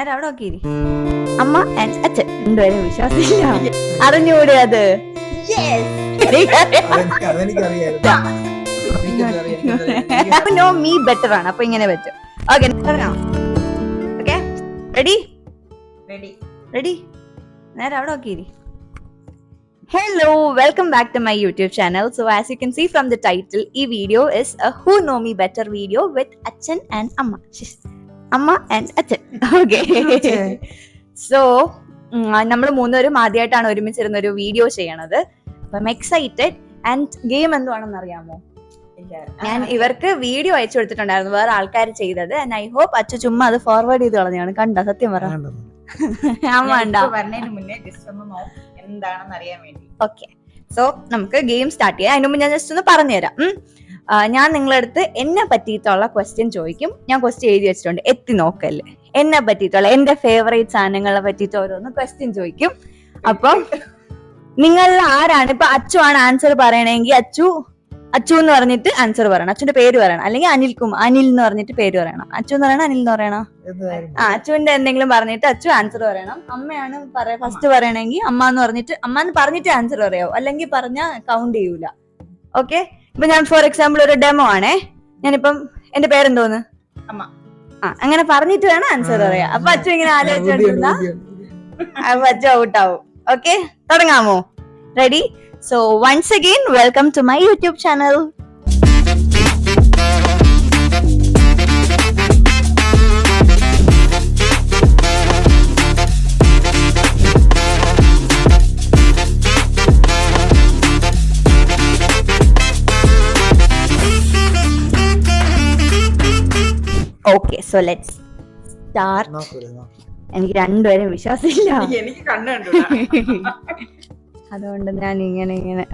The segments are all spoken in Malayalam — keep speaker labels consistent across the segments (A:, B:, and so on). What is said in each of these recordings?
A: അവിടെ നോക്കിയിരി. അമ്മ ആൻഡ് അച്ഛൻ രണ്ടുപേരും വിശ്വാസമില്ല. അറിഞ്ഞൂടെ അത്? നോ മീ ബെറ്റർ ആണ്, അപ്പൊ ഇങ്ങനെ പറ്റും. Okay, okay, ready
B: ready
A: ready നേരെ അവിടെ നോക്കിയിരി. Hello, welcome back to my YouTube channel. So as you can see from the title, this video is a Who Know Me Better video with Achan and Amma. Amma and Achan. Okay. So, നമ്മൾ മൂന്നുപേരും ആദ്യമായിട്ടാണ് ഒരുമിച്ചിരുന്ന ഒരു വീഡിയോ ചെയ്യണത്. അപ്പം എക്സൈറ്റഡ്. ആൻഡ് ഗെയിം എന്തുവാണെന്ന് അറിയാമോ? ഞാൻ ഇവർക്ക് വീഡിയോ അയച്ചു കൊടുത്തിട്ടുണ്ടായിരുന്നു, വേറെ ആൾക്കാർ ചെയ്തത്. ആൻഡ് ഐ ഹോപ്പ് അച്ഛ ചുമ്മാ അത് ഫോർവേഡ് ചെയ്ത് കളഞ്ഞാണ്. കണ്ട സത്യം പറ. അമ്മ ഉണ്ടോ?
B: പറഞ്ഞതിന് മുന്നേ ജസ്റ്റ് ഒന്ന് നോക്കാം എന്താണെന്ന് അറിയാൻ വേണ്ടി.
A: ഓക്കെ, സോ നമുക്ക് ഗെയിം സ്റ്റാർട്ട് ചെയ്യാം. അതിന് മുമ്പ് ഞാൻ ജസ്റ്റ് ഒന്ന് പറഞ്ഞുതരാം. ഞാൻ നിങ്ങളടുത്ത് എന്നെ പറ്റിയിട്ടുള്ള ക്വസ്റ്റ്യൻ ചോദിക്കും. ഞാൻ ക്വസ്റ്റ്യൻ എഴുതി വെച്ചിട്ടുണ്ട്, എത്തി നോക്കല്ലേ. എന്നെ പറ്റിയിട്ടുള്ള എന്റെ ഫേവറേറ്റ് സാധനങ്ങളെ പറ്റിയിട്ട് ഓരോന്ന് ക്വസ്റ്റ്യൻ ചോദിക്കും. അപ്പം നിങ്ങൾ ആരാണ്, ഇപ്പൊ അച്ചു ആണ് ആൻസർ പറയണമെങ്കിൽ അച്ചു എന്ന് പറഞ്ഞിട്ട് ആൻസർ പറയണം. അച്ഛന്റെ പേര് പറയണം. അല്ലെങ്കിൽ അനിൽ എന്ന് പറഞ്ഞിട്ട് പേര് പറയണം. അച്ചു എന്ന് പറയണം, അനിൽ എന്ന് പറയണം. അച്ചുവിന്റെ എന്തെങ്കിലും പറഞ്ഞിട്ട് അച്ചു ആൻസർ പറയണം. അമ്മയാണ് ഫസ്റ്റ് പറയണമെങ്കിൽ അമ്മ എന്ന് പറഞ്ഞിട്ട് ആൻസർ പറയാവൂ. അല്ലെങ്കിൽ പറഞ്ഞാൽ കൗണ്ട് ചെയ്യൂല. ഓക്കെ, ഇപ്പൊ ഞാൻ ഫോർ എക്സാമ്പിൾ ഒരു ഡെമോ ആണേ. ഞാനിപ്പം എന്റെ പേരെന്തോന്ന്?
B: അമ്മ.
A: അങ്ങനെ പറഞ്ഞിട്ട് വേണം ആൻസർ പറയാ. അപ്പൊ അച്ചു ഇങ്ങനെ ആലോചിച്ചോണ്ടിരുന്ന അപ്പൊ അച്ചു ഔട്ടാവും. ഓക്കെ, തുടങ്ങാമോ? Ready? So once again, welcome to my YouTube channel. Okay, so let's start. എനിക്ക് രണ്ടുപേരും വിശ്വാസമില്ല.
B: എനിക്ക് കണ്ടു
A: അതുകൊണ്ട് ഞാൻ ഇങ്ങനെ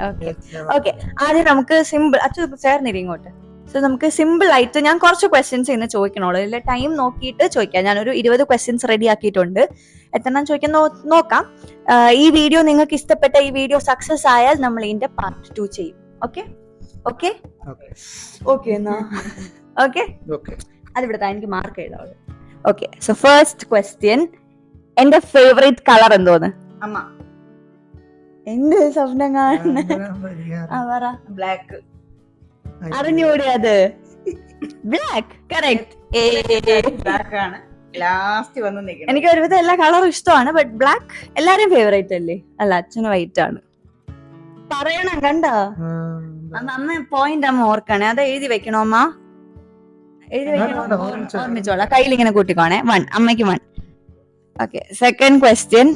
A: ഓക്കെ. ആദ്യം നമുക്ക് സിമ്പിൾ, അച്ഛൻ ചേർന്നിരി ഇങ്ങോട്ട്. സോ നമുക്ക് സിമ്പിൾ ആയിട്ട് ഞാൻ കുറച്ച് ക്വസ്റ്റ്യൻസ് ഇന്ന് ചോദിക്കണോളൂ. ഇല്ല, ടൈം നോക്കിയിട്ട് ചോദിക്കാം. ഞാനൊരു 20 ക്വസ്റ്റ്യൻസ് റെഡി ആക്കിയിട്ടുണ്ട്. എത്രണ്ണം ചോദിക്കാൻ നോക്കാം. ഈ വീഡിയോ നിങ്ങൾക്ക് ഇഷ്ടപ്പെട്ട, ഈ വീഡിയോ സക്സസ് ആയാൽ നമ്മൾ ഇതിന്റെ പാർട്ട് 2 ചെയ്യും. ഓക്കെ ഓക്കെ ഓക്കെ എന്നാ ഓക്കെ. അതിവിടുത്തെ എനിക്ക് മാർക്ക് എഴുതാവുള്ളൂ. ഓക്കെ, സോ ഫസ്റ്റ് ക്വസ്റ്റ്യൻ, എന്റെ ഫേവറേറ്റ് കളർ എന്തോന്ന്?
B: അമ്മ.
A: എന്റെ സ്വപ്നം കാണുന്ന
B: ബ്ലാക്ക്.
A: അറിഞ്ഞൂടെ അത്? Black, correct.
B: ബ്ലാക്ക് ആണ് ലാസ്റ്റ് വന്ന് നിൽക്കുന്നത്.
A: എനിക്ക് ഒരുവിധം എല്ലാ കളറും ഇഷ്ടമാണ്, ബട്ട് ബ്ലാക്ക് എല്ലാരും ഫേവറേറ്റ് അല്ലേ? അല്ല, അച്ഛന് വൈറ്റ് ആണ്. പറയണം, കണ്ടോ? അന്ന് പോയിന്റ് അമ്മ ഓർക്കണേ. അത് എഴുതി വെക്കണോ അമ്മ? എഴുതി വെക്കണോ? ഓർമ്മിച്ചോളാം. കയ്യിലിങ്ങനെ കൂട്ടിക്കോണേ. 1, അമ്മയ്ക്ക് 1. ഓക്കെ, സെക്കൻഡ് ക്വസ്റ്റ്യൻ,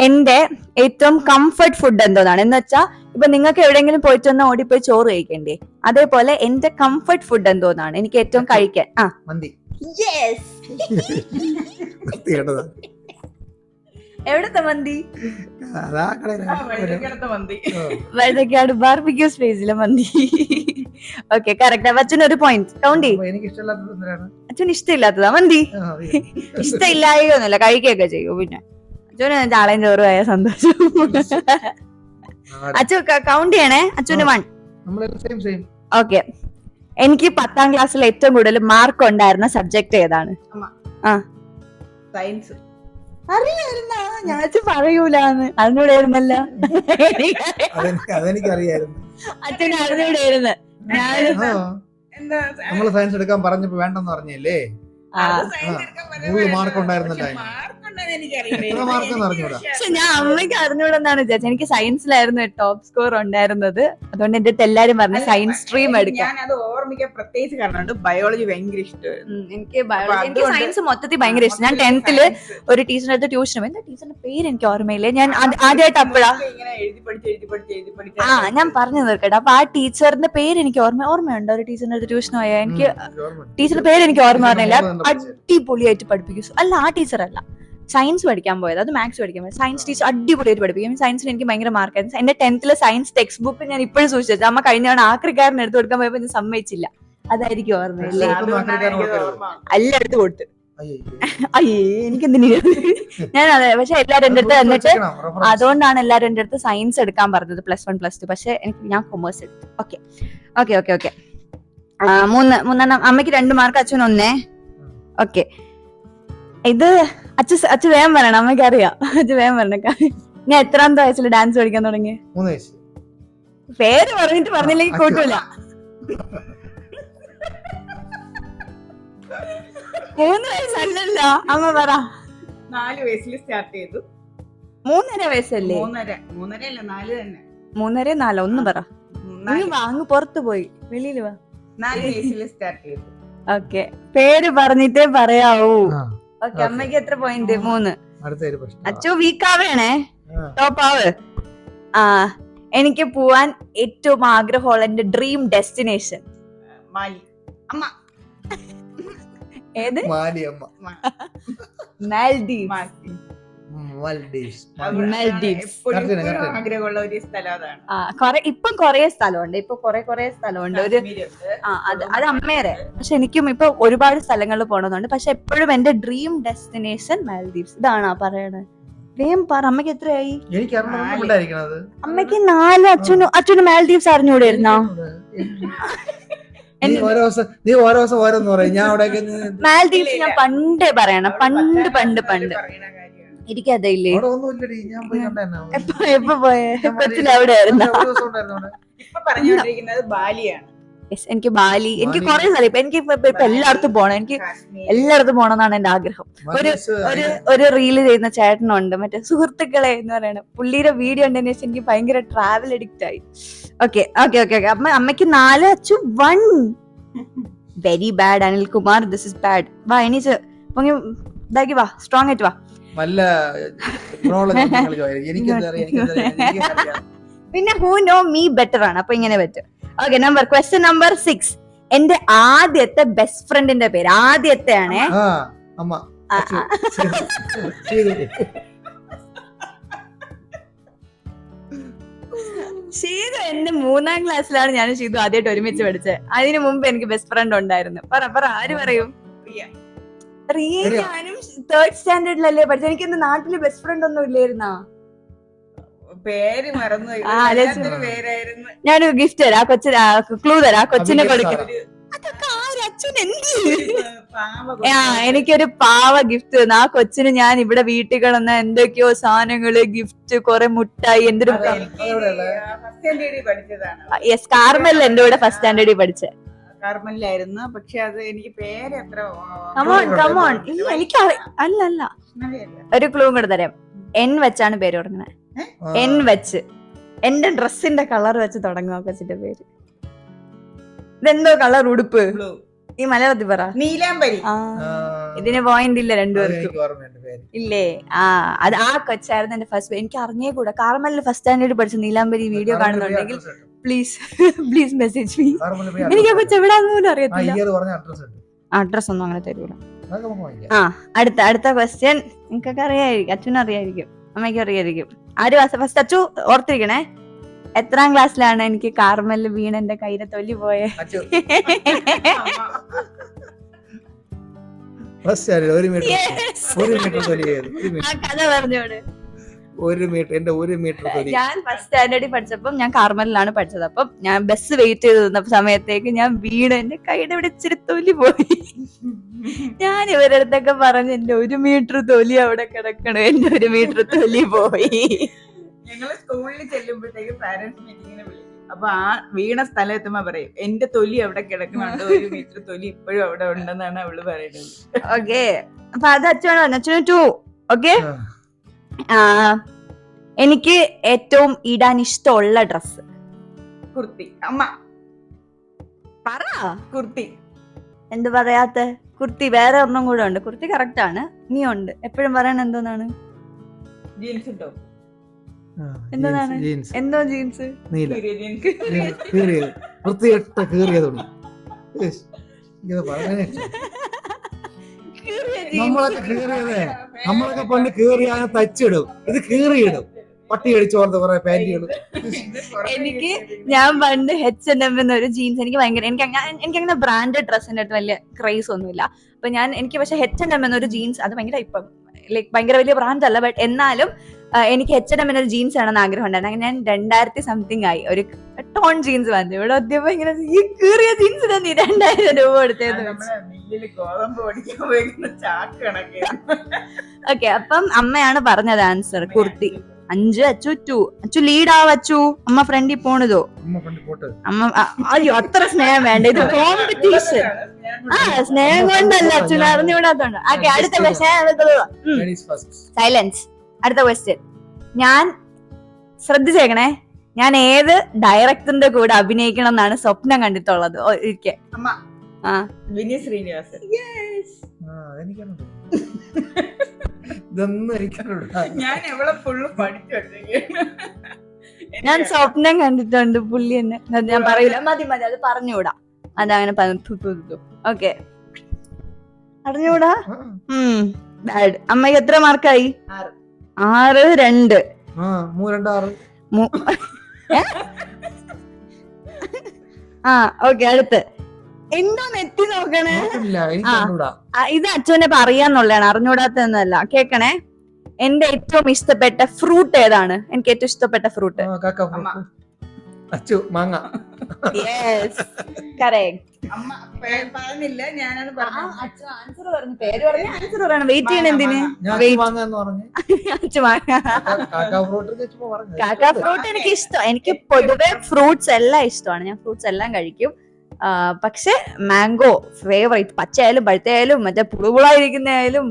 A: എന്റെ ഏറ്റവും കംഫർട്ട് ഫുഡ് എന്തോന്നാണ്? എന്ന് വെച്ചാ ഇപ്പൊ നിങ്ങൾക്ക് എവിടെയെങ്കിലും പോയിട്ട് വന്നാൽ ഓടിപ്പോയി ചോറ് കഴിക്കണ്ടേ, അതേപോലെ എന്റെ കംഫർട്ട് ഫുഡ് എന്തോന്നാണ് എനിക്ക് ഏറ്റവും കഴിക്കാൻ? എവിടത്തെ മന്തി? വഴുതക്കാട് ബാർബിക്യൂ സ്പേസിലെ മന്തി. Okay, correct. അച്ഛന് ഒരു പോയിന്റ് കൗണ്ട് ചെയ്യും. അച്ഛന് ഇഷ്ടമില്ലാത്തതാ മന്തി? ഇഷ്ടമില്ലായൊന്നുമില്ല, കഴിക്കുകയൊക്കെ ചെയ്യൂ. പിന്നെ അച്ഛന് ചാളയും ചോറും ആയ സന്തോഷം. അച്ഛൻ കൗണ്ട് ചെയ്യണേ. അച്ഛന് 1. ഓക്കെ, എനിക്ക് 10ാം ക്ലാസ്സിൽ ഏറ്റവും കൂടുതൽ മാർക്ക് ഉണ്ടായിരുന്ന സബ്ജക്ട് ഏതാണ്?
B: സയൻസ്.
A: അറിയായിരുന്ന? ഞാൻ പറയൂലെന്ന്. അറിഞ്ഞൂടായിരുന്നല്ല. അച്ഛന് അറിഞ്ഞൂടായിരുന്നു.
C: നമ്മള് സയൻസ് എടുക്കാൻ പറഞ്ഞപ്പോ വേണ്ടെന്ന് പറഞ്ഞല്ലേ? മാർക്ക് ഉണ്ടായിരുന്നല്ലോ.
A: പക്ഷെ ഞാൻ അമ്മയ്ക്ക് അറിഞ്ഞൂടെന്നാണ് വിചാരിച്ചത്. എനിക്ക് സയൻസിലായിരുന്നു ടോപ്പ് സ്കോർ ഉണ്ടായിരുന്നത്. അതുകൊണ്ട് എന്റെ അടുത്ത് എല്ലാരും പറഞ്ഞു സയൻസ് സ്ട്രീം എടുക്കാം.
B: ഞാനത് ഓർമ്മിക്കാൻ പ്രത്യേകിച്ച് കാരണമുണ്ട്. ബയോളജി ഭയങ്കര ഇഷ്ടമായിരുന്നു
A: എനിക്ക് സയൻസ് മൊത്തത്തിൽ ഭയങ്കര ഇഷ്ടം. ഞാൻ 10th ഒരു ടീച്ചറിന്റെ അടുത്ത് ട്യൂഷൻ, എന്താ ടീച്ചറിന്റെ പേര് എനിക്ക് ഓർമ്മയില്ലേ. ഞാൻ ആദ്യമായിട്ട് അപ്പോഴാ ഞാൻ പറഞ്ഞു തീർക്കട്ടെ. അപ്പൊ ആ ടീച്ചറിന്റെ പേര് എനിക്ക് ഓർമ്മയുണ്ടോ? ഒരു ടീച്ചറിന്റെ അടുത്ത് ട്യൂഷൻ പോയാൽ എനിക്ക് ടീച്ചറിന്റെ പേര് എനിക്ക് ഓർമ്മ പറഞ്ഞില്ല. അടിപൊളിയായിട്ട് പഠിപ്പിക്കും. അല്ല, ആ ടീച്ചർ അല്ല, സയൻസ് പഠിക്കാൻ പോയത്. അത് മാത്സ് പഠിക്കാൻ പോയത്. സയൻസ് ടീച്ചർ അടിപൊളിയായിട്ട് പഠിപ്പിക്കും. സയൻസിന് എനിക്ക് ഭയങ്കര മാർക്കായിരുന്നു. എന്റെ 10th സയൻസ് ടെക്സ്റ്റ് ബുക്ക് ഞാൻ ഇപ്പോഴും സൂക്ഷിച്ചു. അമ്മ കഴിഞ്ഞ ആക്രിക്കാരൻ എടുത്ത് കൊടുക്കാൻ പോയപ്പോ ഞാൻ സമ്മതിച്ചില്ല. അതായിരിക്കും ഓർമ്മയില്ലേ? എല്ലാം എടുത്ത് കൊടുത്ത്. അയ്യേ, എനിക്കെന്തിനാ ഞാൻ അതെ. പക്ഷെ എല്ലാരും എന്റെ അടുത്ത് എന്നിട്ട് അതുകൊണ്ടാണ് എല്ലാരും എന്റെ അടുത്ത് സയൻസ് എടുക്കാൻ പറഞ്ഞത് +1 +2. പക്ഷെ ഞാൻ കൊമേഴ്സ് എടുത്തു. Okay okay okay okay. 3 അമ്മയ്ക്ക് 2 മാർക്ക്, അച്ഛൻ 1. ഓക്കെ, ഇത് അച്ഛ വേഗം പറയണം, അമ്മയ്ക്ക് അറിയാം. അച്ഛ വേഗം പറഞ്ഞ. ഞാൻ എത്രാമത്തെ വയസ്സിൽ ഡാൻസ് പഠിക്കാൻ തുടങ്ങി?
C: 3 വയസ്സ്.
A: പേര് പറഞ്ഞിട്ട് പറഞ്ഞില്ലെങ്കിൽ കൂട്ടൂല. 3 വയസ്സല്ലല്ലോ അമ്മ പറ.
B: 4 വയസ്സിൽ സ്റ്റാർട്ട് ചെയ്തു.
A: 3.5 വയസ്സല്ലേ?
B: 3.5 അല്ല 4 തന്നെ.
A: 3.5 4 ഒന്ന് പറ. അങ്ങ് പുറത്തു പോയി, വെളിയിൽ വാ.
B: 4 വയസ്സിൽ സ്റ്റാർട്ട് ചെയ്തു.
A: ഓക്കെ, പേര് പറഞ്ഞിട്ടേ പറയാവൂ.
C: ആ,
A: ഓക്കെ, അമ്മയ്ക്ക് എത്ര പോയിന്റ്? 3.
C: അടുത്തൊരു പ്രശ്നം.
A: അച്ചു വീക്കാവേണേ,
C: ആ.
A: ടോപ്പ് ആവ്. ആ, എനിക്ക് പോവാൻ ഏറ്റവും ആഗ്രഹമുള്ള എന്റെ ഡ്രീം ഡെസ്റ്റിനേഷൻ
B: മാലി. അമ്മ
A: ഏത്?
C: മാലിയമ്മ.
A: മാൽഡീവ്സ്.
B: മാലി.
C: മാൽഡീവ്സ്.
A: മാൽഡീവ്സ്.
B: എപ്പോഴും ആഗ്രഹമുള്ള ഒരു സ്ഥലം അതാണ്.
A: ഇപ്പം കൊറേ സ്ഥലമുണ്ട്, ഇപ്പൊ കൊറേ സ്ഥലമുണ്ട്. ഒരു അത് അമ്മേരെ. പക്ഷെ എനിക്കും ഇപ്പൊ ഒരുപാട് സ്ഥലങ്ങളിൽ പോകണമെന്നുണ്ട്. പക്ഷെ എപ്പോഴും എന്റെ ഡ്രീം ഡെസ്റ്റിനേഷൻ മാൽഡീവ്സ്. ഇതാണോ പറയണത്? വേം പറ. അമ്മയ്ക്ക് എത്രയായി?
C: എനിക്ക് അറിഞ്ഞത്
A: അമ്മയ്ക്ക് 4. അച്ഛന് മാൽഡീവ്സ് അറിഞ്ഞൂടായിരുന്നോ?
C: നീ ഓരോ ദിവസം ഓരോന്ന് പറയും. ഞാൻ അവിടെ
A: മാൽഡീവ്സ് ഞാൻ പണ്ടേ പറയണം. പണ്ട് എനിക്കതയില്ലേ?
C: അവിടെ ഒന്നുമില്ലടി, ഞാൻ പോയി കണ്ടോ.
A: എപ്പോ പോയേ? കൊച്ചിൽ എവിടെയായിരുന്നു?
B: ഇപ്പൊ പറഞ്ഞുകൊണ്ടിരിക്കുന്നത് ബാലിയാണ്.
A: എനിക്ക് ബാലി, എനിക്ക് കുറെ സ്ഥലം എനിക്ക് ഇപ്പൊ എല്ലായിടത്തും പോണം. എനിക്ക് എല്ലായിടത്തും പോണെന്നാണ് എന്റെ ആഗ്രഹം. ഒരു റീല് ചെയ്യുന്ന ചേട്ടനുണ്ട്, മറ്റേ സുഹൃത്തുക്കളെ എന്ന് പറയണ പുള്ളിയുടെ വീഡിയോ ഉണ്ടെന്ന് വെച്ചാൽ എനിക്ക് ഭയങ്കര ട്രാവൽ അഡിക്റ്റ് ആയി. ഓക്കെ. അമ്മയ്ക്ക് 4, Achu 1. Very bad Anilkumar, this is bad. വാ എണീച്ച് ഇതാക്കി വാ, സ്ട്രോങ് ആയിട്ട് വാ. പിന്നെ ഹൂ നോ മീ ബെറ്റർ ആണ്, അപ്പൊ ഇങ്ങനെ പറ്റും. Okay, question number 6. എന്റെ ആദ്യത്തെ ബെസ്റ്റ് ഫ്രണ്ടിന്റെ പേര്. ആദ്യത്തെ ആണേ. ഷീതു എന്റെ 3ാം ക്ലാസ്സിലാണ് ഞാൻ ഷീതു ആദ്യമായിട്ട് ഒരുമിച്ച് പഠിച്ചത്. അതിനു മുമ്പ് എനിക്ക് ബെസ്റ്റ് ഫ്രണ്ട് ഉണ്ടായിരുന്നു. പറ ആര് പറയും? റിയ. ഞാനും 3rd സ്റ്റാൻഡേർഡിലല്ലേ പഠിച്ചത്. എനിക്ക് എന്റെ നാട്ടില് ബെസ്റ്റ് ഫ്രണ്ട് ഒന്നും ഇല്ലായിരുന്നാ?
B: പേര് മറന്നു.
A: ഞാനൊരു ഗിഫ്റ്റ് തരാം, ക്ലൂ തരാം, കൊച്ചിനെ കൊടുക്കും. എനിക്കൊരു പാവ ഗിഫ്റ്റ് തന്നു. ആ കൊച്ചിന് ഞാൻ ഇവിടെ വീട്ടിൽ കിടന്ന എന്തൊക്കെയോ സാധനങ്ങള്, ഗിഫ്റ്റ്, കുറെ മുട്ടായി, എന്തൊരു. യെസ്, കാർമൽ എന്റെ കൂടെ 1st സ്റ്റാൻഡേർഡിൽ പഠിച്ചേ.
B: കാർമലിലായിരുന്നു. പക്ഷെ അത് എനിക്ക് പേര് എത്ര.
A: കമോൺ. എനിക്ക് അല്ല, ഒരു ക്ലൂ കൂടെ തരാം. എൻ വെച്ചാണ് പേര് തുടങ്ങുന്നത്. എൻ വെച്ച്. എന്റെ ഡ്രസ്സിന്റെ കളർ വെച്ച് തുടങ്ങുക കൊച്ചിന്റെ പേര്. ഇതെന്തോ കളർ ഉടുപ്പ്? ഈ മലയാളത്തിൽ പറ.
B: നീലാംബരി.
A: ഇതിന് പോയിന്റ് ഇല്ല രണ്ടുപേർക്കും. ഇല്ലേ? അത് ആ കൊച്ചായിരുന്നു എന്റെ ഫസ്റ്റ്. എനിക്ക് അറിഞ്ഞേ കൂടാ. കാർമലിൽ 1st സ്റ്റാൻഡേർഡ് പഠിച്ച നീലാംബരി വീഡിയോ കാണുന്നുണ്ടെങ്കിൽ പ്ലീസ് മെസ്സേജ് മീ. എനിക്ക് കൊച്ചു എവിടാന്ന് പോലും അറിയത്തില്ല. അഡ്രസ് ഒന്നും അങ്ങനെ തരൂല. അടുത്ത ക്വസ്റ്റ്യൻ നിങ്ങൾക്കൊക്കെ അറിയായിരിക്കും. അച്ഛനും അറിയായിരിക്കും, അമ്മയ്ക്കും അറിയായിരിക്കും. ആര് ഫസ്റ്റ്? അച്ചു ഓർത്തിരിക്കണേ. എത്രാം ക്ലാസ്സിലാണ് എനിക്ക് കാർമലിൽ വീണ് എന്റെ കയ്യിലെ തൊലി പോയെ? കഥ പറഞ്ഞോട്.
C: 1 മീറ്റർ
A: ഞാൻ 1st സ്റ്റാൻഡേർഡിൽ പഠിച്ചപ്പം ഞാൻ കാർമലിലാണ് പഠിച്ചത്. അപ്പം ഞാൻ ബസ് വെയിറ്റ് ചെയ്ത് നിന്ന സമയത്തേക്ക് ഞാൻ വീണ് എന്റെ കൈയുടെ ഇവിടെ ഇച്ചിരി തൊലി പോയി. ഞാൻ ഇവരുടെ അടുത്തൊക്കെ പറഞ്ഞു എന്റെ 1 മീറ്റർ തൊലി അവിടെ കിടക്കണു, എന്റെ 1 മീറ്റർ തൊലി പോയി.
B: ഞങ്ങള് സ്കൂളിൽ ചെല്ലുമ്പോഴത്തേക്ക് പാരന്റ്സ് മീറ്റിങ്ങിന് വിളിക്കും. അപ്പൊ ആ വീണ സ്ഥലം എത്തുമ്പോ പറയും എന്റെ തൊലി അവിടെ കിടക്കുന്നുണ്ട്, 1 മീറ്റർ തൊലി ഇപ്പോഴും അവിടെ ഉണ്ടെന്നാണ് അവള് പറയുന്നത്.
A: ഓക്കെ, അപ്പൊ അത് അച്ഛനാണ് പറഞ്ഞു. അച്ഛന് 2. ഓക്കെ. എനിക്ക് ഏറ്റവും ഇടാൻ ഇഷ്ടമുള്ള ഡ്രസ്?
B: കുർത്തി. അമ്മ
A: പറ.
B: കുർത്തി.
A: എന്ത് പറയാത്ത? കുർത്തി വേറെ ഒന്നും കൂടെ ഉണ്ട്. കുർത്തി കറക്റ്റ് ആണ്. നീ ഉണ്ട് എപ്പോഴും പറയണ എന്തോന്നാണ്?
B: ജീൻസ് ഇട്ടോ?
A: എന്താണ്? എന്തോ ജീൻസ്?
C: നമ്മളൊക്കെ പണ്ട് കീറിയ തച്ചിടും, ഇത് കീറിയിടും. പട്ടി അടിച്ചോർത്ത് കുറെ പാന്റുകൾ.
A: എനിക്ക് ഞാൻ പണ്ട് H&M എന്നൊരു ജീൻസ് എനിക്ക് ഭയങ്കര എനിക്കങ്ങനെ ബ്രാൻഡഡ് ഡ്രസ്സിന്റെ അടുത്ത് വലിയ ക്രൈസ് ഒന്നുമില്ല. അപ്പൊ എനിക്ക് പക്ഷെ H&M എന്നൊരു ജീൻസ് അത് ഭയങ്കര ഇപ്പം ലൈക് ഭയങ്കര വലിയ ബ്രാൻഡ് അല്ല, ബട്ട് എന്നാലും എനിക്ക് H&M ഒരു ജീൻസ് ആണെന്ന് ആഗ്രഹം ഉണ്ടായിരുന്നു. അങ്ങനെ ഞാൻ 2000 സംതിങ് ആയി ഒരു ടോൺ ജീൻസ് വന്നു. ഇവിടെ എത്തിയപ്പോ ഇങ്ങനെ ഈ കീറിയ ജീൻസിന് നീ 2000 രൂപ കൊടുത്തേന്ന് വെച്ചു.
B: മില്ലില് ഗോതമ്പ് പൊടിക്കാൻ പോയിരിക്കുന്ന ചാക്ക് കണക്കാണ്.
A: ഓക്കെ, അപ്പം അമ്മയാണ് പറഞ്ഞത് ആൻസർ, കുർത്തി. 5, അച്ചു 2. അച്ചു ലീഡ് ആവച്ചു. അമ്മ ഫ്രണ്ടിൽ പോണതോ അമ്മ അയ്യോ അത്ര സ്നേഹം വേണ്ട, ഇത് കോമ്പറ്റീഷൻ. സ്നേഹം കൊണ്ടല്ല അച്ഛൻ അറിഞ്ഞുകൂടാത്തോണ്ട്. ഓക്കെ, അടുത്ത സൈലൻസ്. അടുത്ത ക്വസ്റ്റ്യൻ. ഞാൻ ശ്രദ്ധിച്ചേക്കണേ, ഞാൻ ഏത് ഡയറക്ടറിന്റെ കൂടെ അഭിനയിക്കണം എന്നാണ് സ്വപ്നം കണ്ടിട്ടുള്ളത് ഒരിക്കൽ?
B: അമ്മ
A: ആ
B: വിനീത് ശ്രീനിവാസൻ. ഞാൻ എവിടെ ഫുള്ള് പഠിച്ചു വെച്ചേക്കാണ്.
A: ഞാൻ സ്വപ്നം കണ്ടിട്ടുണ്ട് പുള്ളി എന്നെ. ഞാൻ പറയൂല, മതി അത് പറഞ്ഞുകൂടാ, അതങ്ങനെ ഓക്കെ അറിഞ്ഞൂടാ. ബാഡ്. അമ്മക്ക് എത്ര മാർക്കായി? 6, 2. ആ ഓക്കെ, അടുത്ത് എന്തോന്ന് എത്തി നോക്കണേ. ഇത് അച്ഛനെ പറയാന്നുള്ളതാണ്, അറിഞ്ഞൂടാത്തൊന്നല്ല. കേക്കണേ, എന്റെ ഏറ്റവും ഇഷ്ടപ്പെട്ട ഫ്രൂട്ട് ഏതാണ്? എനിക്ക് ഏറ്റവും ഇഷ്ടപ്പെട്ട ഫ്രൂട്ട്
C: മാങ്ങ.
A: Yes, correct.
B: അമ്മ പറഞ്ഞില്ല, ഞാനാണ് പറഞ്ഞത്.
A: ആൻസർ പറഞ്ഞു, പേര് പറഞ്ഞു, ആൻസർ പറയണം. വെയിറ്റ് ചെയ്യണം എന്തിന്? കാക്ക ഫ്രൂട്ട് എനിക്ക് ഇഷ്ടം. എനിക്ക് പൊതുവെ ഫ്രൂട്ട്സ് എല്ലാം ഇഷ്ടമാണ്, ഞാൻ ഫ്രൂട്ട്സ് എല്ലാം കഴിക്കും. പക്ഷെ മാംഗോ ഫേവറേറ്റ്. പച്ചയായാലും പഴുത്തയായാലും മറ്റേ പുളുപുളായിരിക്കുന്നതായാലും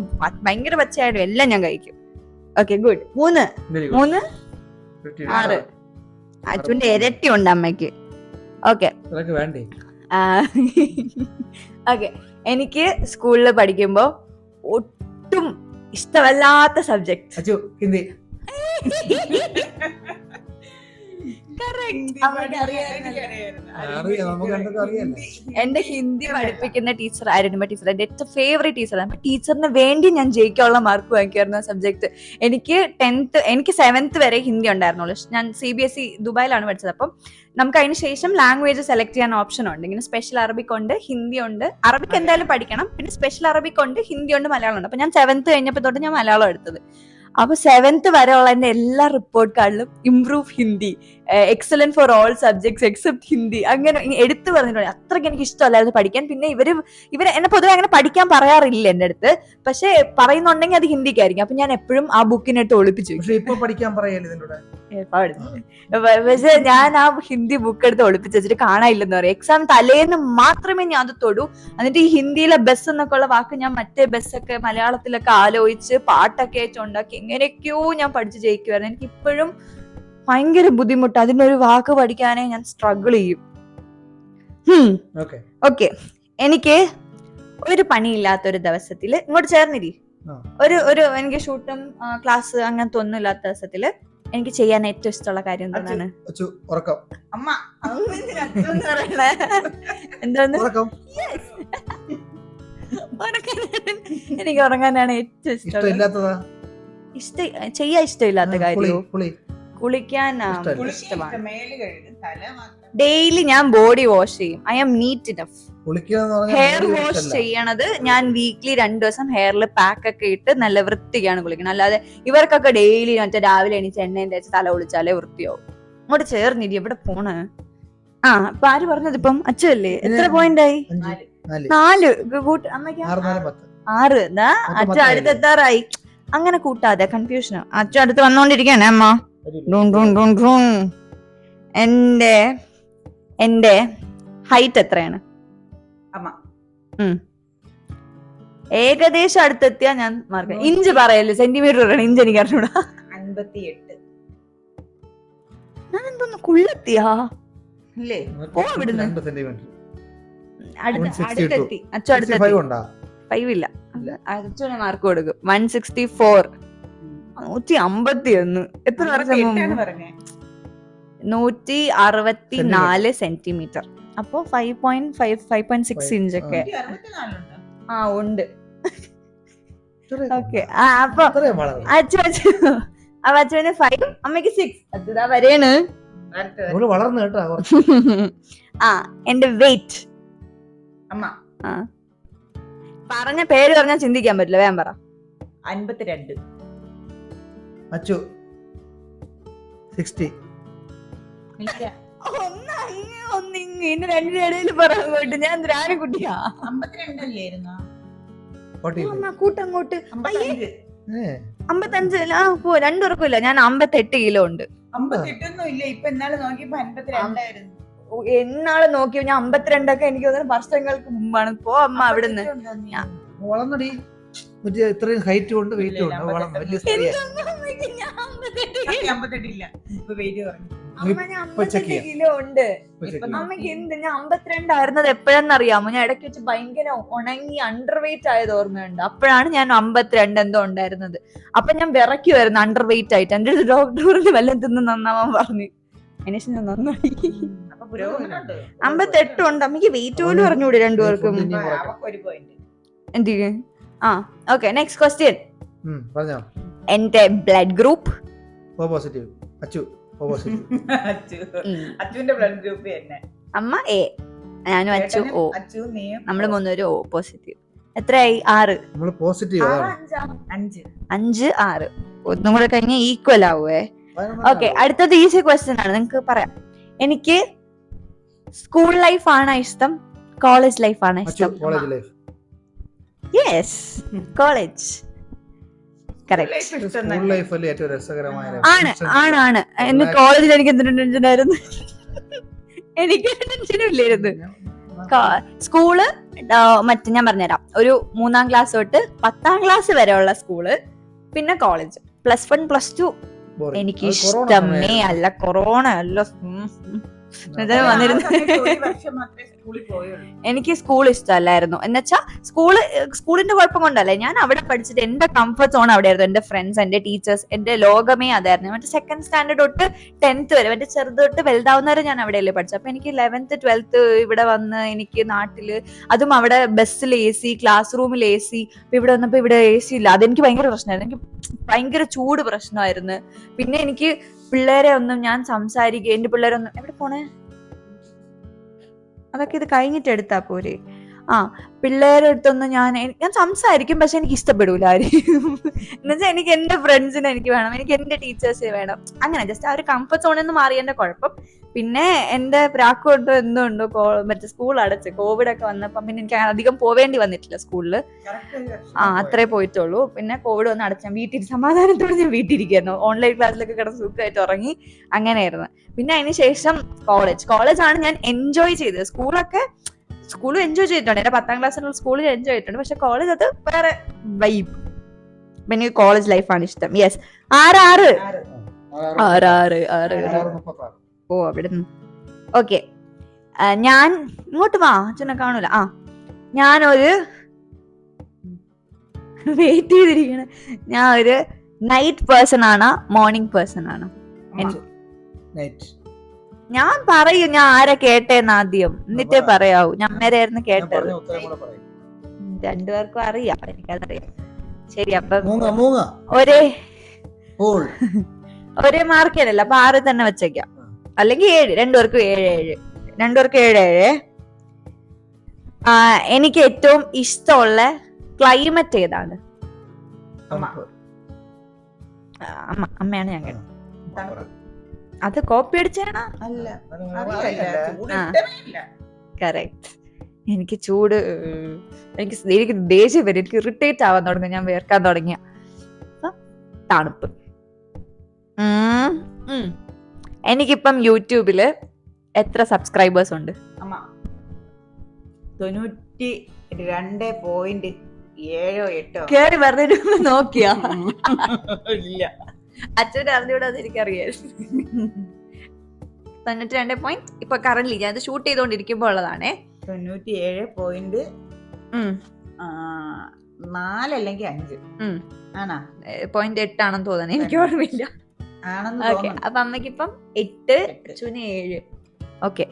A: ഭയങ്കര പച്ചയായാലും എല്ലാം ഞാൻ കഴിക്കും. Okay good. 3, 6. അച്ഛൻ്റെ ഇരട്ടി ഉണ്ട് അമ്മയ്ക്ക്. ഓക്കെ ഓക്കെ, എനിക്ക് സ്കൂളിൽ പഠിക്കുമ്പോ ഒട്ടും ഇഷ്ടമല്ലാത്ത സബ്ജക്ട്
C: ഹിന്ദി.
A: എന്റെ ഹിന്ദി പഠിപ്പിക്കുന്ന ടീച്ചർ ആയിരുന്നു ടീച്ചർ, എന്റെ ഏറ്റവും ഫേവറേറ്റ് ടീച്ചറാണ്. ടീച്ചറിന് വേണ്ടി ഞാൻ ജയിക്കാനുള്ള മാർക്ക് വാങ്ങിക്കായിരുന്നു സബ്ജക്ട്. എനിക്ക് 7th വരെ ഹിന്ദി ഉണ്ടായിരുന്നുള്ളൂ. ഞാൻ CBSE ദുബായിലാണ് പഠിച്ചത്. അപ്പം നമുക്ക് അതിന് ശേഷം ലാംഗ്വേജ് സെലക്ട് ചെയ്യാൻ ഓപ്ഷൻ ഉണ്ട്. ഇങ്ങനെ സ്പെഷ്യൽ അറബിക് ഉണ്ട്, ഹിന്ദി ഉണ്ട്. അറബിക് എന്തായാലും പഠിക്കണം, പിന്നെ സ്പെഷ്യൽ അറബിക് ഉണ്ട്, ഹിന്ദി ഉണ്ട്, മലയാളം ഉണ്ട്. അപ്പൊ ഞാൻ 7th കഴിഞ്ഞപ്പോ തൊട്ട് ഞാൻ മലയാളം എടുത്തത്. അപ്പൊ 7th വരെ ഉള്ള എന്റെ എല്ലാ റിപ്പോർട്ട് കാർഡിലും improve Hindi, excellent for all subjects except Hindi, അങ്ങനെ എടുത്തു പറഞ്ഞിട്ടുണ്ട്. അത്രയ്ക്ക് എനിക്ക് ഇഷ്ടമല്ലായിരുന്നു പഠിക്കാൻ. പിന്നെ ഇവര് എന്നെ പൊതുവെ അങ്ങനെ പഠിക്കാൻ പറയാറില്ല എന്റെ അടുത്ത്, പക്ഷെ പറയുന്നുണ്ടെങ്കിൽ അത് ഹിന്ദിക്കായിരിക്കും. അപ്പൊ ഞാൻ എപ്പോഴും ആ ബുക്കിനെടുത്ത് ഒളിപ്പിച്ചു. പക്ഷെ ഞാൻ ആ ഹിന്ദി ബുക്ക് എടുത്ത് ഒളിപ്പിച്ച് വെച്ചിട്ട് കാണാനില്ലെന്ന് പറയും. എക്സാം തലേന്ന് മാത്രമേ ഞാൻ അത് തൊടൂ. എന്നിട്ട് ഈ ഹിന്ദിയിലെ ബസ് എന്നൊക്കെ ഉള്ള വാക്ക് ഞാൻ മറ്റേ ബസ്സൊക്കെ മലയാളത്തിലൊക്കെ ആലോചിച്ച് പാട്ടൊക്കെ ഉണ്ടാക്കി എങ്ങനെയൊക്കെയോ ഞാൻ പഠിച്ച് ജയിക്കുമായിരുന്നു. എനിക്ക് ഇപ്പോഴും ഭയങ്കര ബുദ്ധിമുട്ട്, അതിനൊരു വാക്ക് പഠിക്കാനേ ഞാൻ സ്ട്രഗിൾ ചെയ്യും. ഓക്കെ, എനിക്ക് ഒരു പണിയില്ലാത്തൊരു ദിവസത്തില് ഇങ്ങോട്ട് ചേർന്നിരി, ഒരു എനിക്ക് ഷൂട്ടും ക്ലാസ് അങ്ങനത്തെ ഒന്നും ഇല്ലാത്ത ദിവസത്തില് എനിക്ക് ചെയ്യാൻ ഏറ്റവും ഇഷ്ടമുള്ള കാര്യം എന്താണ്?
B: അമ്മ
A: എന്താണ്? എനിക്ക് ഉറങ്ങാനാണ് ഏറ്റവും ഇഷ്ടം. ചെയ്യാൻ ഇഷ്ടമില്ലാത്ത കാര്യം കുളിക്കാൻ ഇഷ്ടമാണ്. ഡെയിലി ഞാൻ ബോഡി വാഷ് ചെയ്യും. I am neat enough. Hair wash ചെയ്യണത് ഞാൻ വീക്ക്ലി 2 ദിവസം ഹെയറിൽ പാക്ക് ഒക്കെ ഇട്ട് നല്ല വൃത്തിക്കാണ് കുളിക്കണം. അല്ലാതെ ഇവർക്കൊക്കെ ഡെയിലി മറ്റേ രാവിലെ എണീച്ച് എണ്ണയും തേച്ച് തല കുളിച്ചാലേ വൃത്തിയാവും. അങ്ങോട്ട് ചേർന്നിരി, എവിടെ പോണ്? ഇപ്പൊ ആര് പറഞ്ഞത്? ഇപ്പം അച്ഛല്ലേ? എത്ര പോയിന്റ് ആയി? 4. അമ്മയ്ക്ക് 6. അച്ഛൻ അടുത്തെത്താറായി. അങ്ങനെ കൂട്ടാതെ കൺഫ്യൂഷനോ. അച്ഛൻ അടുത്ത് വന്നോണ്ടിരിക്കാണ് അമ്മ. എന്റെ ഹൈറ്റ് എത്രയാണ്?
B: അമ്മ
A: ഏകദേശം അടുത്തെത്തിയാ ഞാൻ മാർക്ക്. ഇഞ്ച് പറയല്ലേ, സെന്റിമീറ്റർ പറയണം. ഇഞ്ച് എനിക്ക് അറിഞ്ഞൂടാ.
B: 58.
A: ഞാൻ എന്തോന്ന് കുള്ളെത്തിയാ?
B: ഇല്ലേ,
A: അടുത്തെത്തി. അച്ഛൻ അടുത്തെത്തി. 5 ഇല്ല, അച്ഛനെ മാർക്ക് കൊടുക്കും. 164. 151. എത്ര വർഷം? 164 സെന്റിമീറ്റർ. അപ്പൊ 5.6 ഇഞ്ചൊക്കെ ഉണ്ട്. ഓക്കെ, അപ്പൊ അച്ഛന് 5, അമ്മയ്ക്ക് 6. അച്ഛതാ വരെയാണ്. എന്റെ വെയിറ്റ്
B: അമ്മ
A: പറഞ്ഞ പേര് പറഞ്ഞാൽ ചിന്തിക്കാൻ പറ്റില്ല. വേഗം പറ.
B: 52.
C: 60.
A: ഒന്നിങ്ങനെ രണ്ടിന്റെ ഇടയിൽ പറയാൻ പോയിട്ട് ഞാൻ ദ്രാനക്കുട്ടിയാ.
B: 52 അല്ലായിരുന്നോ?
C: 40.
A: കൂട്ടങ്ങോട്ട്
B: 55.
A: 55 പോ, രണ്ടുപേർക്കും ഞാൻ 58 കിലോ ഉണ്ട്.
B: 58 ഇല്ല, ഇപ്പൊ എന്നാലും നോക്കിയപ്പോ 52 ആയിരുന്നു.
A: എന്നാള് നോക്കിയോ ഞാൻ 52 എനിക്ക് തോന്നുന്നു വർഷങ്ങൾക്ക് മുമ്പാണ്. പോ അമ്മ അവിടുന്ന്.
C: വളർന്നടി, മറ്റേ ഇത്രയും ഹൈറ്റ് കൊണ്ട് വെയിറ്റ് ഉണ്ട്, വളർന്നു വലിയ സ്ത്രീയാ.
B: 58 ഇല്ല, ഇപ്പൊ വെയിറ്റ് പറഞ്ഞു.
A: അമ്മ ഞാൻ 58 കിലോ ഉണ്ട്. അമ്മക്ക് എന്ത്, ഞാൻ 52 ആയിരുന്നത് എപ്പോഴെന്നറിയാമോ? ഞാൻ ഇടയ്ക്ക് വെച്ച് ഭയങ്കര ഉണങ്ങി അണ്ടർ വെയിറ്റ് ആയത് ഓർമ്മയുണ്ട്. അപ്പോഴാണ് ഞാൻ 52 എന്തോ ഉണ്ടായിരുന്നത്. അപ്പൊ ഞാൻ വിറയ്ക്കുമായിരുന്നു അണ്ടർ വെയിറ്റ് ആയിട്ട്. എന്റെ അടുത്ത് ഡോക്ടറിന് വല്ലതും തിന്ന് നന്നാവാൻ പറഞ്ഞു. അതിനുശേഷം ഞാൻ നന്നായി. 58 ഉണ്ട്. അമ്മക്ക് വെയിറ്റ് പോലും പറഞ്ഞൂടെ രണ്ടുപേർക്കും? എന്ത്? Okay, next question.
C: പറഞ്ഞോ.
A: എന്റെ blood group
C: O positive. Achu O positive.
B: അച്ചുവിന്റെ ബ്ലഡ് ഗ്രൂപ്പ് തന്നെ.
A: അമ്മ എ, ഞാനും അച്ചു ഓ.
B: അച്ചു നീയും
A: നമ്മള് മൂന്നുപേരും ഓ പോസിറ്റീവ്. എത്രയായി? 6.
C: നമ്മള് പോസിറ്റീവ്.
B: 5
A: 5 6 ഒന്നും കൂടെ കഴിഞ്ഞ ഈക്വൽ ആവുവേ. ഓക്കെ, അടുത്തത് ഈസി ക്വസ്റ്റ്യൻ ആണ്, നിങ്ങക്ക് പറയാം. എനിക്ക് സ്കൂൾ ലൈഫ് ആണോ ഇഷ്ടം, കോളേജ് ലൈഫ് ആണോ ഇഷ്ടം?
C: College life.
A: Yes, college. Correct.
C: School life അല്ലേ ഏറ്റവും രസകരമായ.
A: ആണ്. എന്ന് കോളേജിൽ എനിക്ക് എന്തിനും ടെൻഷനായിരുന്നു. എനിക്ക് ടെൻഷനും ഇല്ലായിരുന്നു. സ്കൂള് മറ്റേ ഞാൻ പറഞ്ഞുതരാം, ഒരു 3ാം ക്ലാസ് തൊട്ട് 10ാം ക്ലാസ് വരെയുള്ള സ്കൂള്, പിന്നെ കോളേജ്. +1 +2 എനിക്ക് ഇഷ്ടമേ അല്ല. കൊറോണ അല്ല വന്നിരുന്നു. എനിക്ക് സ്കൂൾ ഇഷ്ടമല്ലായിരുന്നു. എന്നുവെച്ചാ സ്കൂളിന്റെ കുഴപ്പം കൊണ്ടല്ലേ, ഞാൻ അവിടെ പഠിച്ചിട്ട് എന്റെ കംഫർട്ട് സോൺ അവിടെ ആയിരുന്നു. എന്റെ ഫ്രണ്ട്സ്, എന്റെ ടീച്ചേഴ്സ്, എന്റെ ലോകമേ അതായിരുന്നു. മറ്റേ 2nd സ്റ്റാൻഡേർഡ് തൊട്ട് 10th വരെ, മറ്റേ ചെറുത് തൊട്ട് വലുതാവുന്നവരെ ഞാൻ അവിടെയല്ലേ പഠിച്ചത്. അപ്പൊ എനിക്ക് 11th 12th ഇവിടെ വന്ന് എനിക്ക് നാട്ടില്, അതും അവിടെ ബസ്സിൽ AC, ക്ലാസ് റൂമിൽ AC. ഇവിടെ വന്നപ്പോ ഇവിടെ AC ഇല്ല. അതെനിക്ക് ഭയങ്കര പ്രശ്നമായിരുന്നു. എനിക്ക് ഭയങ്കര ചൂട് പ്രശ്നമായിരുന്നു. പിന്നെ എനിക്ക് പിള്ളേരെ ഒന്നും ഞാൻ സംസാരിക്കുക, എന്റെ പിള്ളേരൊന്നും എവിടെ പോണേ, അതൊക്കെ ഇത് കഴിഞ്ഞിട്ട് എടുത്താ പോരെ. പിള്ളേരുടെ അടുത്തൊന്നും ഞാൻ സംസാരിക്കും, പക്ഷെ എനിക്ക് ഇഷ്ടപ്പെടൂല ആരും. എന്നുവെച്ചാൽ എനിക്ക് എന്റെ ഫ്രണ്ട്സിനെ എനിക്ക് വേണം, എനിക്ക് എന്റെ ടീച്ചേഴ്സിനെ വേണം. അങ്ങനെ ജസ്റ്റ് ആ ഒരു കംഫർട്ട് സോണിൽ നിന്ന് മാറിയതിന്റെ കുഴപ്പം. പിന്നെ എന്റെ പ്രാക്കുണ്ടോ എന്തുണ്ടോ മറ്റേ സ്കൂൾ അടച്ച് കോവിഡ് ഒക്കെ വന്നപ്പം പിന്നെ എനിക്ക് അധികം പോവേണ്ടി വന്നിട്ടില്ല സ്കൂളില്. അത്രേ പോയിട്ടുള്ളൂ. പിന്നെ കോവിഡ് വന്ന് അടച്ച വീട്ടിൽ സമാധാനത്തോടെ ഞാൻ വീട്ടിലിരിക്കുന്നു. ഓൺലൈൻ ക്ലാസ്സിലൊക്കെ കിടന്ന് സുഖമായിട്ട് ഉറങ്ങി. അങ്ങനെയായിരുന്നു. പിന്നെ അതിന് ശേഷം കോളേജാണ് ഞാൻ എൻജോയ് ചെയ്തത്. സ്കൂളും എൻജോയ് ചെയ്തിട്ടുണ്ട്. എന്റെ 10ാം ക്ലാസ്സിലുള്ള സ്കൂളിൽ എൻജോയ് ചെയ്തിട്ടുണ്ട്. പക്ഷെ കോളേജ് അത് വേറെ വൈബ്. എനിക്ക് കോളേജ് ലൈഫാണ് ഇഷ്ടം. യെസ്, 6 ഓ അവിടുന്ന്. ഓക്കെ, ഞാൻ ഇങ്ങോട്ട് വാ, അച്ഛനെ കാണൂല. ഞാനൊരു വെയിറ്റ് ചെയ്തിരിക്കണ, ഞാൻ ഒരു നൈറ്റ് പേഴ്സൺ ആണോ മോർണിംഗ് പേഴ്സൺ ആണോ? ഞാൻ പറയും ഞാൻ ആരെ കേട്ടേന്ന് ആദ്യം, എന്നിട്ടേ പറയാവൂ. ഞാൻ ആരായിരുന്നു കേട്ടത്. രണ്ടുപേർക്കും അറിയാം, എനിക്കതറിയാം. ശരി, അപ്പൊ ഒരേ മാർക്കല്ല, അപ്പൊ 6 തന്നെ വെച്ചേക്കാം. അല്ലെങ്കിൽ 7, രണ്ടുപേർക്കും 7. എനിക്ക് ഏറ്റവും ഇഷ്ടമുള്ള ക്ലൈമറ്റ് ഏതാണ്? അമ്മയാണ് ഞാൻ കേട്ടത്. അത് കോപ്പി അടിച്ചാണോ? കറക്റ്റ്. എനിക്ക് ചൂട്, എനിക്ക് ദേഷ്യം വരും, എനിക്ക് ഇറിറ്റേറ്റ് ആവാൻ തുടങ്ങി, ഞാൻ വേർക്കാൻ തുടങ്ങിയ. തണുപ്പ്. എനിക്കിപ്പം യൂട്യൂബില് എത്ര സബ്സ്ക്രൈബേഴ്സ് ഉണ്ട്?
B: 92.7
A: കേറി വെറുതെ നോക്കിയാ? ഇല്ല, അച്ഛൻ്റെ അറിഞ്ഞൂടെ, എനിക്കറിയാം. 92 പോയിന്റ്. ഇപ്പൊ കറന്റ് ഞാൻ അത് ഷൂട്ട് ചെയ്തോണ്ടിരിക്കുമ്പോ ഉള്ളതാണേ.
B: 97.4 അല്ലെങ്കിൽ 5 ആണോ?
A: 0.8 ആണെന്ന് തോന്നുന്നു, എനിക്ക് ഓർമ്മയില്ല. ഓക്കെ, അപ്പൊ അമ്മയ്ക്കിപ്പം 8, അച്ഛന് 7. ഓക്കെ,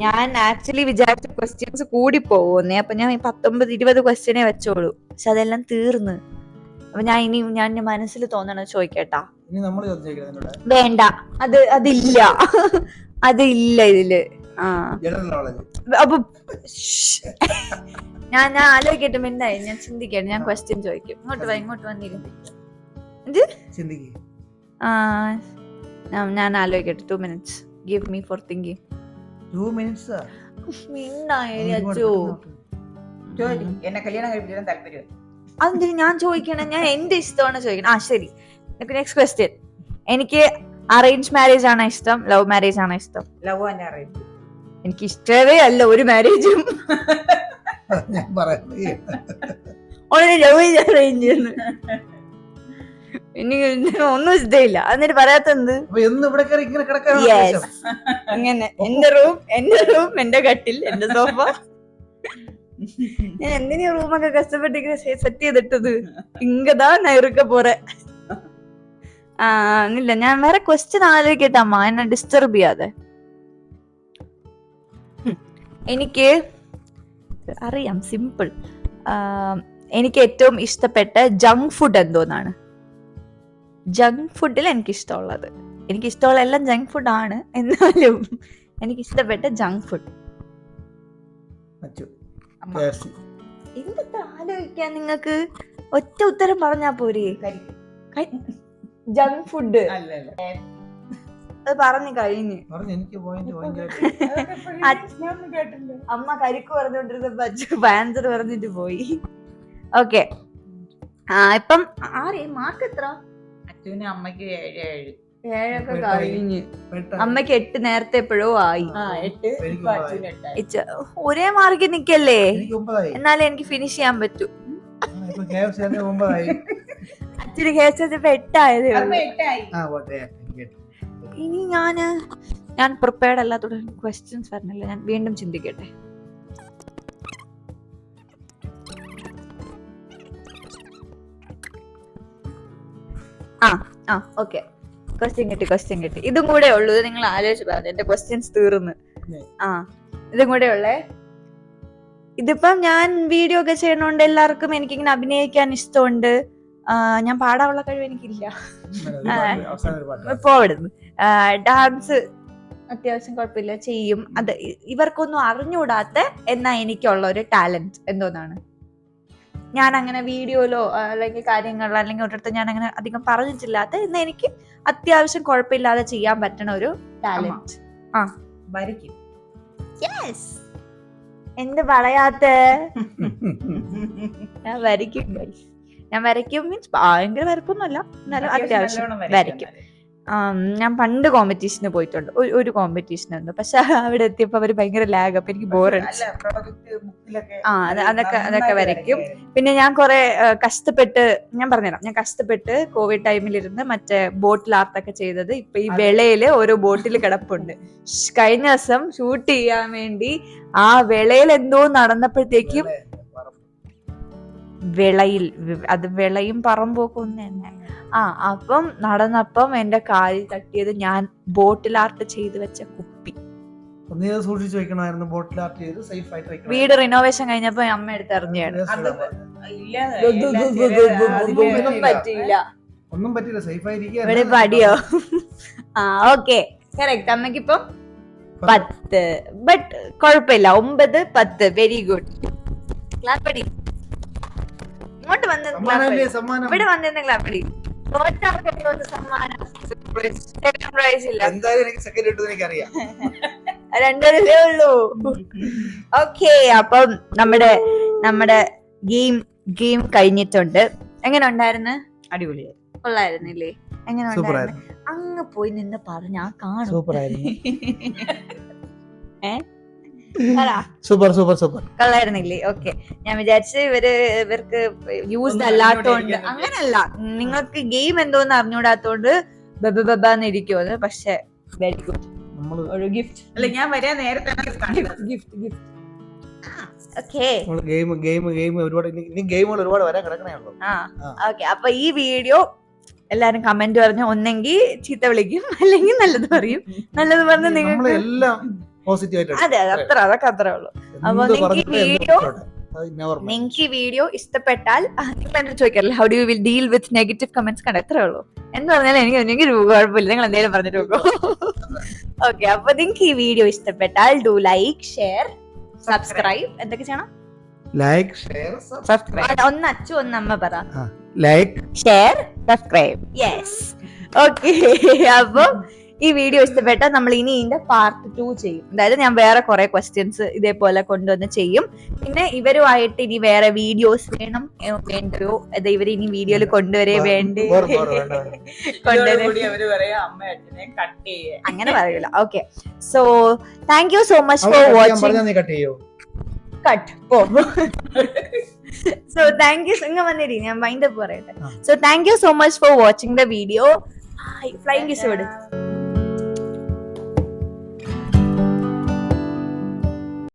A: ഞാൻ ആക്ച്വലി വിചാരിച്ച ക്വസ്റ്റ്യൻസ് കൂടി പോകുന്നേ. അപ്പൊ ഞാൻ 19-20 ക്വസ്റ്റ്യനേ വെച്ചോളൂ. പക്ഷെ അതെല്ലാം തീർന്ന്. അപ്പൊ ഞാൻ മനസ്സിൽ തോന്നണ ചോദിക്കട്ടാ? വേണ്ട, അതില്ല ഇതില്. അപ്പൊ ഞാൻ ആലോചിക്കട്ടെ, മിണ്ടായി, ഞാൻ ചിന്തിക്കട്ടെ, ഞാൻ ക്വസ്റ്റ്യൻ ചോദിക്കും. ഇങ്ങോട്ട് വന്നിരുന്നു. ഞാൻ ആലോചിക്കട്ടെ. 2 minutes. Give me for thinking.
C: 2 minutes.
B: എന്നെ കല്യാണം കഴിപ്പിക്കാൻ താല്പര്യം.
A: അതെന്തിന് ഞാൻ ചോദിക്കണം? ഞാൻ എന്റെ ഇഷ്ടമാണ് ചോദിക്കണം. ശരി, നെക്സ്റ്റ് ക്വസ്റ്റ്യൻ. എനിക്ക് അറേഞ്ച് മാരേജ് ആണോ ഇഷ്ടം, ലവ് മാരേജ് ആണോ ഇഷ്ടം?
B: ലവ് തന്നെ അറിയില്ല.
A: എനിക്ക് ഇഷ്ടമേ അല്ല ഒരു മാരേജും.
C: ഞാൻ പറയുന്നത്
A: ലവ് അറേഞ്ച് ചെയ്യുന്നു എനിക്ക് ഒന്നും ഇഷ്ടമില്ല. എന്നിട്ട് പറയാത്തെന്ത്? ഇങ്ങനെ എന്റെ റൂം എന്റെ കട്ടിൽ എന്റെ സോഫ. ഞാൻ എന്തിനാ റൂമൊക്കെ കഷ്ടപ്പെട്ട് സെറ്റ് ചെയ്തിട്ടത്? ഇങ്ങതാ ഞാൻ ഇരുക്ക പോറേ. ഇല്ല, ഞാൻ വേറെ ക്വസ്റ്റ്യൻ ആലോചിക്കട്ടെ അമ്മ, എന്നെ ഡിസ്റ്റർബ് ചെയ്യാതെ. എനിക്ക് അറിയാം, സിമ്പിൾ. എനിക്ക് ഏറ്റവും ഇഷ്ടപ്പെട്ട ജങ്ക് ഫുഡ് എന്തോന്നാണ്? ജങ്ക് ഫുഡിൽ എനിക്കിഷ്ടമുള്ളത്, എനിക്കിഷ്ടമുള്ള എല്ലാം ജങ്ക് ഫുഡ് ആണ്, എന്നാലും എനിക്കിഷ്ടപ്പെട്ട ജങ്ക് ഫുഡ്. എന്തെത്ര ആലോചിക്കാൻ നിങ്ങൾക്ക്? ഒറ്റ ഉത്തരം പറഞ്ഞാ പോരെ. ജങ്ക് ഫുഡ് അത് പറഞ്ഞു കഴിഞ്ഞ്. അമ്മ കരിക്ക് പറഞ്ഞോണ്ടിരുന്നപ്പോ ആൻസർ പറഞ്ഞിട്ട് പോയി. ഓക്കെ, ഇപ്പം മാർക്ക് എത്ര?
B: അച്ഛനും അമ്മയ്ക്ക് 7.
A: 7 കഴിഞ്ഞ്. അമ്മയ്ക്ക് 8 നേരത്തെ എപ്പോഴോ ആയി.
B: 8
A: ഒരേ മാർക്ക് നിക്കല്ലേ, എന്നാലേ എനിക്ക് ഫിനിഷ് ചെയ്യാൻ പറ്റൂ. അച്ഛന് കേസപ്പോ 8 ആയതേ ഉള്ളൂ. ഇനി ഞാൻ പ്രിപ്പയർഡ് അല്ലാത്തോടെ ക്വസ്റ്റ്യൻസ് പറഞ്ഞില്ല, ഞാൻ വീണ്ടും ചിന്തിക്കട്ടെ. ഓക്കെ, ക്വസ്റ്റ്യൻ കിട്ടി. ഇതും കൂടെ ഉള്ളൂ. ഇത് നിങ്ങൾ ആലോചിച്ച് പറഞ്ഞു, എന്റെ ക്വസ്റ്റ്യൻസ് തീർന്ന്. ഇതും കൂടെ ഉള്ളേ. ഇതിപ്പം ഞാൻ വീഡിയോ ഒക്കെ ചെയ്യണോണ്ട് എല്ലാവർക്കും എനിക്കിങ്ങനെ അഭിനയിക്കാൻ ഇഷ്ടമുണ്ട്. ഞാൻ പാടാനുള്ള കഴിവ് എനിക്കില്ല. പോവിടുന്നു. ഡാൻസ് അത്യാവശ്യം കുഴപ്പമില്ല, ചെയ്യും. അത് ഇവർക്കൊന്നും അറിഞ്ഞുകൂടാത്ത എന്നാ എനിക്കുള്ള ഒരു ടാലന്റ് എന്തോന്നാണ്? ഞാൻ അങ്ങനെ വീഡിയോയിലോ അല്ലെങ്കിൽ കാര്യങ്ങളിലോ അല്ലെങ്കിൽ ഒരിടത്ത് ഞാൻ അങ്ങനെ അധികം പറഞ്ഞിട്ടില്ലാത്ത എന്നാ എനിക്ക് അത്യാവശ്യം കുഴപ്പമില്ലാതെ ചെയ്യാൻ പറ്റണ ഒരു ടാലന്റ്.
B: വരയ്ക്കും.
A: യെസ്. എന്ത് പറയാത്ത? ഞാൻ വരയ്ക്കും മീൻസ് ഭയങ്കര വരപ്പൊന്നുമല്ല, എന്നാലും അത്യാവശ്യം വരയ്ക്കും. ഞാൻ പണ്ട് കോമ്പറ്റീഷന് പോയിട്ടുണ്ട്. ഒരു കോമ്പറ്റീഷൻ ഉണ്ട്, പക്ഷെ അവിടെ എത്തിയപ്പോ അവര് ഭയങ്കര ലാഗ്, അപ്പൊ എനിക്ക് ബോറടിച്ചു. അതൊക്കെ വരയ്ക്കും. പിന്നെ ഞാൻ കുറെ കഷ്ടപ്പെട്ട്, ഞാൻ പറഞ്ഞുതരാം, ഞാൻ കഷ്ടപ്പെട്ട് കോവിഡ് ടൈമിലിരുന്ന് മറ്റേ ബോട്ടിൽ ആർട്ടൊക്കെ ചെയ്തത് ഇപ്പൊ ഈ വെളയില് ഓരോ ബോട്ടിൽ കിടപ്പുണ്ട്. കഴിഞ്ഞ ദിവസം ഷൂട്ട് ചെയ്യാൻ വേണ്ടി ആ വെളയിൽ എന്തോ നടന്നപ്പോഴത്തേക്കും, വെളയും പറമ്പൊക്കെ ഒന്ന് തന്നെ. അപ്പം നടന്നപ്പം എന്റെ കാലിൽ തട്ടിയത് ഞാൻ ബോട്ടിൽ ആർട്ട് ചെയ്ത് വെച്ച കുപ്പി.
C: സൂക്ഷിച്ചു വെക്കണമായിരുന്നു. ബോട്ടിൽ ആർട്ട് ചെയ്ത് സേഫ് ആയിട്ട് വെക്കണം.
A: വീട് റിനോവേഷൻ കഴിഞ്ഞപ്പോ അമ്മ എടുത്ത് എറിഞ്ഞാണ്.
C: ഒന്നും പറ്റില്ല, സേഫ് ആയിരിക്കും.
A: ഇവിടെ പടിയോ? Okay, correct. അമ്മക്കിപ്പം 10, ബട്ട് കുഴപ്പമില്ല. 9, 10. Very good. ക്ലാപ്പടി. ഇങ്ങോട്ട് വന്ന് ഇവിടെ വന്നിരുന്ന ക്ലാപ്പടി. രണ്ടരല്ലേ ഉള്ളൂ. ഓക്കെ, അപ്പം നമ്മുടെ ഗെയിം കഴിഞ്ഞിട്ടുണ്ട്. എങ്ങനെ ഉണ്ടായിരുന്നു?
B: അടിപൊളിയായി.
A: കൊള്ളായിരുന്നില്ലേ? എങ്ങനെ ഉണ്ടായിരുന്നു? അങ്ങ് പോയി നിന്ന് പറഞ്ഞാ കാണും.
C: സൂപ്പർ
A: കൊള്ളായിരുന്നില്ലേ? ഓക്കെ, ഞാൻ വിചാരിച്ചു ഇവർക്ക് യൂസ്ഡ് അല്ലാത്തോണ്ട്. അങ്ങനല്ല, നിങ്ങൾക്ക് ഗെയിം എന്തോന്ന് അറിഞ്ഞൂടാത്തോണ്ട് ബബാന്നിരിക്കുമത്. പക്ഷെ വെരി ഗുഡ്. ഒരു ഗിഫ്റ്റ്
B: അല്ല, ഞാൻ വരാൻ നേരത്തെ
A: ഗിഫ്റ്റ്. ഓക്കെ,
C: ഒരുപാട് വരാൻ കിടക്കണേ ഉള്ളൂ.
A: ഓക്കെ. അപ്പൊ ഈ വീഡിയോ എല്ലാരും കമന്റ് പറഞ്ഞു, ഒന്നെങ്കിൽ ചീത്ത വിളിക്കും അല്ലെങ്കിൽ നല്ലത് പറയും. നല്ലത് പറഞ്ഞ് നിങ്ങൾക്ക് അതെ, അതൊക്കെ അത്രേ ഉള്ളൂ. അപ്പൊ നിങ്ങൾക്ക് ഈ വീഡിയോ ഇഷ്ടപ്പെട്ടാൽ നിങ്ങൾ എന്താ ചോദിക്കാറില്ല, how do you will deal with negative comments? കണ്ട എത്രേ ഉള്ളൂ. എന്ന് പറഞ്ഞാൽ എനിക്ക് കുഴപ്പമില്ല, നിങ്ങൾ എന്തെങ്കിലും പറഞ്ഞിട്ട് നോക്കോ. ഓക്കെ, അപ്പൊ നിങ്ങൾക്ക് ഈ വീഡിയോ ഇഷ്ടപ്പെട്ടാൽ ഡു ലൈക്ക്, ഷെയർ, സബ്സ്ക്രൈബ്. എന്തൊക്കെ ചെയ്യണം?
C: Like, share, subscribe.
A: ഒന്ന് അച്ചു ഒന്ന് അമ്മ പറ.
C: Like,
A: share, subscribe. Yes. Okay, അപ്പൊ ഈ വീഡിയോ ഇഷ്ടപ്പെട്ട നമ്മൾ ഇനി ഇതിന്റെ പാർട്ട് 2 ചെയ്യും. അതായത് ഞാൻ വേറെ കുറെ ക്വസ്റ്റ്യൻസ് ഇതേപോലെ കൊണ്ടുവന്ന് ചെയ്യും. പിന്നെ ഇവരുമായിട്ട് ഇനി വേറെ വീഡിയോസ് വേണം വേണ്ടോ, അത് ഇവര് ഇനി വീഡിയോയിൽ കൊണ്ടുവരേ വേണ്ടേ,
B: ഇതോടുകൂടി അവര് പറയാ അമ്മ അച്ഛനെ കട്ട് ചെയ്യേ.
A: അങ്ങനെ പറയൂല. Okay, so thank you so much for watching.
C: നീ കട്ട് ചെയ്യോ?
A: കട്ട് പോ. So thank you, ഇങ്ങ വന്നിരി, ഞാൻ മൈൻഡ് അപ്പ് പറയട്ടെ. So thank you so much for watching the video. Flying kiss കൊടു.